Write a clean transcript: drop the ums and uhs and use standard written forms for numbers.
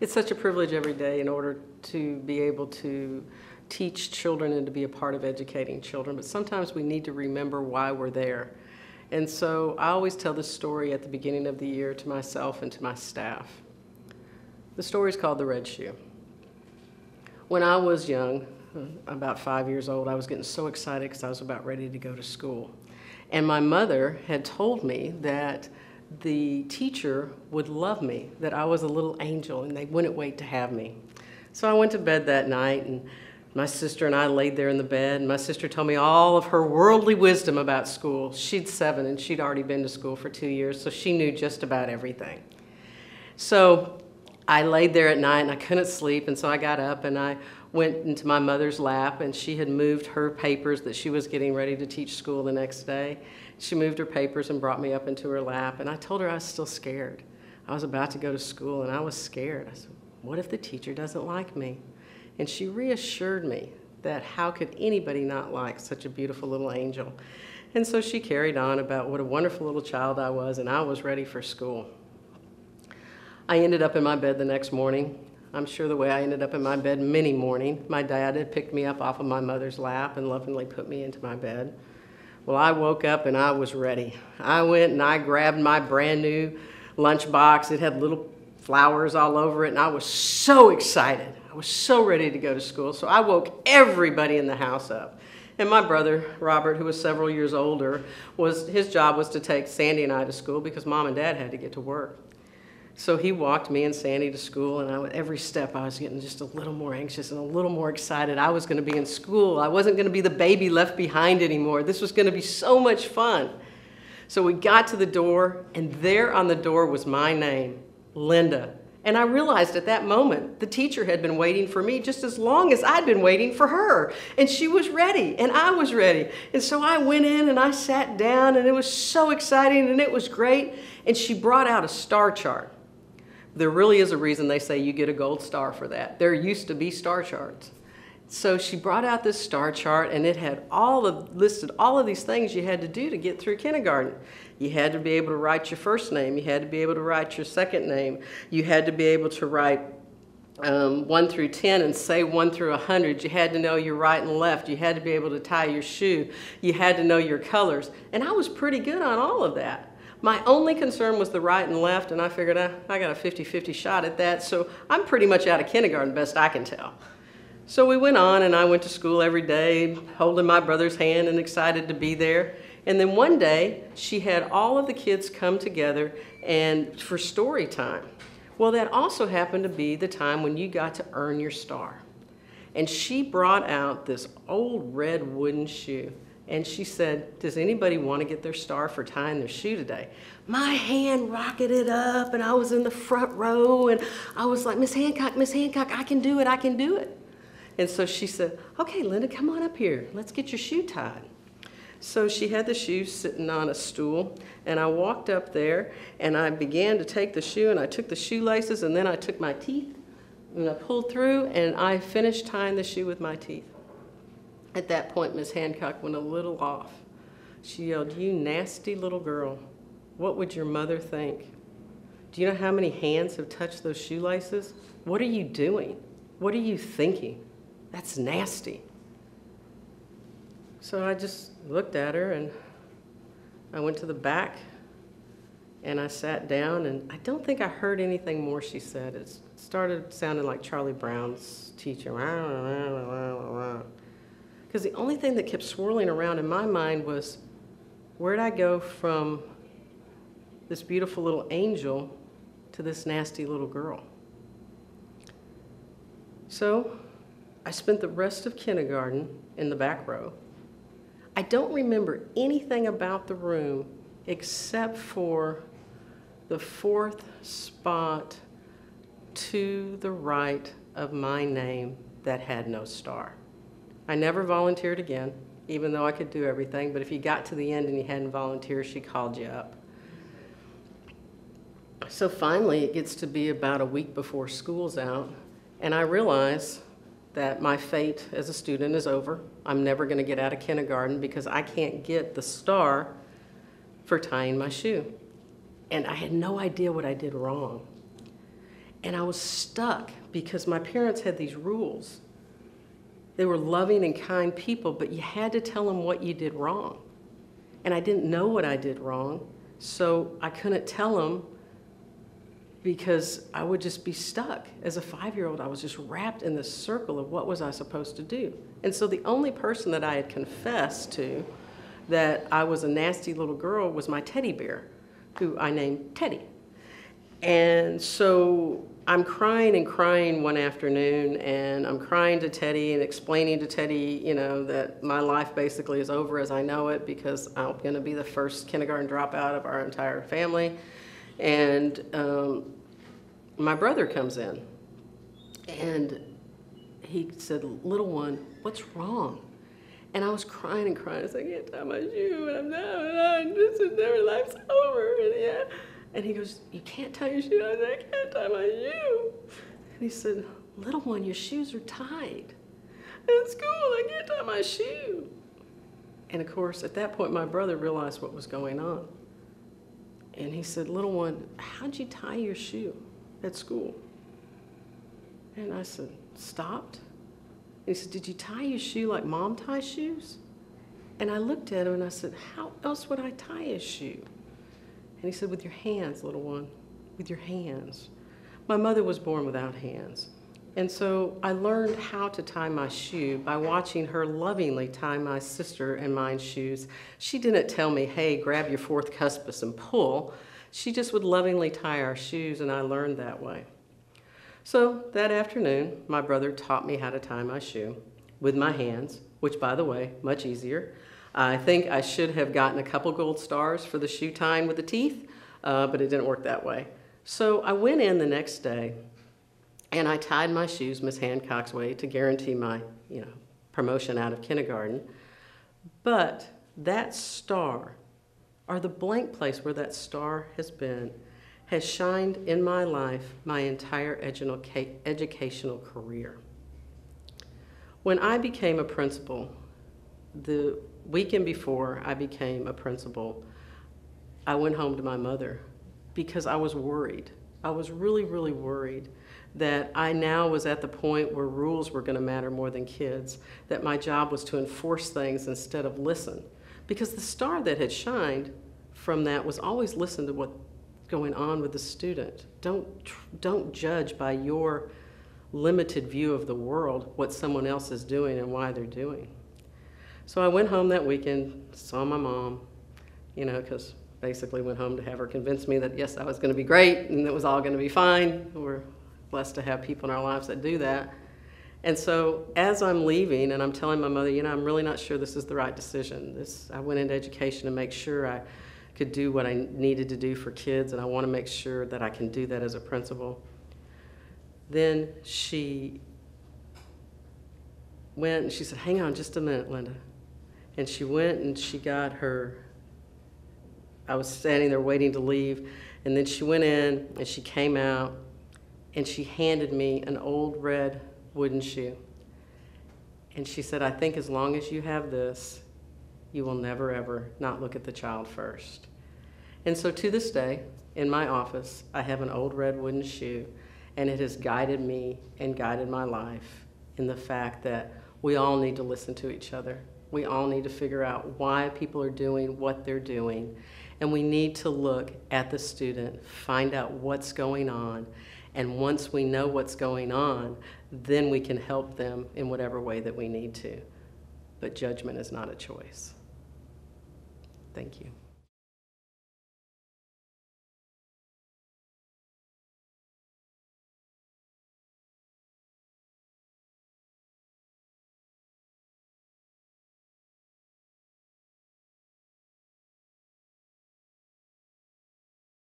It's such a privilege every day in order to be able to teach children and to be a part of educating children, but sometimes we need to remember why we're there. And so I always tell this story at the beginning of the year to myself and to my staff. The story is called The Red Shoe. When I was young, about 5 years old, I was getting so excited because I was about ready to go to school. And my mother had told me that the teacher would love me, that I was a little angel and they wouldn't wait to have me. So I went to bed that night, and my sister and I laid there in the bed, and my sister told me all of her worldly wisdom about school. She'd 7 and she'd already been to school for 2 years, so she knew just about everything. So I laid there at night and I couldn't sleep, and so I got up and I went into my mother's lap, and she had moved her papers that she was getting ready to teach school the next day. She moved her papers and brought me up into her lap, and I told her I was still scared. I was about to go to school and I was scared. I said, what if the teacher doesn't like me? And she reassured me that how could anybody not like such a beautiful little angel? And so she carried on about what a wonderful little child I was, and I was ready for school. I ended up in my bed the next morning. I'm sure the way I ended up in my bed many mornings. My dad had picked me up off of my mother's lap and lovingly put me into my bed. Well, I woke up and I was ready. I went and I grabbed my brand new lunchbox. It had little flowers all over it, and I was so excited. I was so ready to go to school. So I woke everybody in the house up. And my brother, Robert, who was several years older, his job was to take Sandy and I to school because Mom and Dad had to get to work. So he walked me and Sandy to school, and every step I was getting just a little more anxious and a little more excited. I was going to be in school. I wasn't going to be the baby left behind anymore. This was going to be so much fun. So we got to the door, and there on the door was my name, Linda. And I realized at that moment the teacher had been waiting for me just as long as I'd been waiting for her. And she was ready, and I was ready. And so I went in and I sat down, and it was so exciting, and it was great. And she brought out a star chart. There really is a reason they say you get a gold star for that. There used to be star charts. So she brought out this star chart, and it had listed all of these things you had to do to get through kindergarten. You had to be able to write your first name. You had to be able to write your second name. You had to be able to write 1 through 10 and say 1 through 100. You had to know your right and left. You had to be able to tie your shoe. You had to know your colors. And I was pretty good on all of that. My only concern was the right and left, and I figured I got a 50-50 shot at that, so I'm pretty much out of kindergarten, best I can tell. So we went on, and I went to school every day, holding my brother's hand and excited to be there. And then one day, she had all of the kids come together and for story time. Well, that also happened to be the time when you got to earn your star. And she brought out this old red wooden shoe. And she said, does anybody want to get their star for tying their shoe today? My hand rocketed up, and I was in the front row, and I was like, Miss Hancock, I can do it, I can do it. And so she said, okay, Linda, come on up here. Let's get your shoe tied. So she had the shoe sitting on a stool, and I walked up there, and I began to take the shoe, and I took the shoelaces, and then I took my teeth, and I pulled through, and I finished tying the shoe with my teeth. At that point, Miss Hancock went a little off. She yelled, you nasty little girl. What would your mother think? Do you know how many hands have touched those shoelaces? What are you doing? What are you thinking? That's nasty. So I just looked at her, and I went to the back, and I sat down, and I don't think I heard anything more she said. It started sounding like Charlie Brown's teacher. Because the only thing that kept swirling around in my mind was, where'd I go from this beautiful little angel to this nasty little girl? So I spent the rest of kindergarten in the back row. I don't remember anything about the room except for the 4th spot to the right of my name that had no star. I never volunteered again, even though I could do everything, but if you got to the end and you hadn't volunteered, she called you up. So finally, it gets to be about a week before school's out, and I realize that my fate as a student is over. I'm never going to get out of kindergarten because I can't get the star for tying my shoe. And I had no idea what I did wrong. And I was stuck because my parents had these rules. They were loving and kind people, but you had to tell them what you did wrong. And I didn't know what I did wrong, so I couldn't tell them because I would just be stuck. As a 5-year-old, I was just wrapped in this circle of what was I supposed to do. And so the only person that I had confessed to that I was a nasty little girl was my teddy bear, who I named Teddy. And so I'm crying and crying one afternoon, and I'm crying to Teddy and explaining to Teddy, you know, that my life basically is over as I know it because I'm going to be the first kindergarten dropout of our entire family. And my brother comes in, and he said, "Little one, what's wrong?" And I was crying and crying. I was like, "I can't tie my shoe, and I'm down, this is never, life's over." And yeah. And he goes, "You can't tie your shoe?" I said, "I can't tie my shoe." And he said, "Little one, your shoes are tied. At school, I can't tie my shoe." And of course, at that point, my brother realized what was going on. And he said, "Little one, how'd you tie your shoe at school?" And I said, "Stopped." And he said, "Did you tie your shoe like mom ties shoes?" And I looked at him and I said, "How else would I tie a shoe?" And he said, "With your hands, little one, with your hands." My mother was born without hands. And so I learned how to tie my shoe by watching her lovingly tie my sister and mine's shoes. She didn't tell me, "Hey, grab your fourth cuspis and pull." She just would lovingly tie our shoes, and I learned that way. So that afternoon, my brother taught me how to tie my shoe with my hands, which, by the way, much easier. I think I should have gotten a couple gold stars for the shoe tying with the teeth, but it didn't work that way. So I went in the next day, and I tied my shoes Miss Hancock's way to guarantee my, promotion out of kindergarten. But that star, or the blank place where that star has been, has shined in my life my entire educational career. When I became a principal, the weekend before I became a principal, I went home to my mother because I was worried. I was really, really worried that I now was at the point where rules were going to matter more than kids, that my job was to enforce things instead of listen. Because the star that had shined from that was always listen to what's going on with the student. Don't judge by your limited view of the world what someone else is doing and why they're doing. So I went home that weekend, saw my mom, because basically went home to have her convince me that yes, I was going to be great and it was all going to be fine. We're blessed to have people in our lives that do that. And so as I'm leaving and I'm telling my mother, I'm really not sure this is the right decision. I went into education to make sure I could do what I needed to do for kids, and I want to make sure that I can do that as a principal. Then she went and she said, "Hang on just a minute, Linda." And she went and she got I was standing there waiting to leave, and then she went in and she came out and she handed me an old red wooden shoe. And she said, "I think as long as you have this, you will never ever not look at the child first." And so to this day, in my office, I have an old red wooden shoe, and it has guided me and guided my life in the fact that we all need to listen to each other. We all need to figure out why people are doing what they're doing, and we need to look at the student, find out what's going on, and once we know what's going on, then we can help them in whatever way that we need to. But judgment is not a choice. Thank you.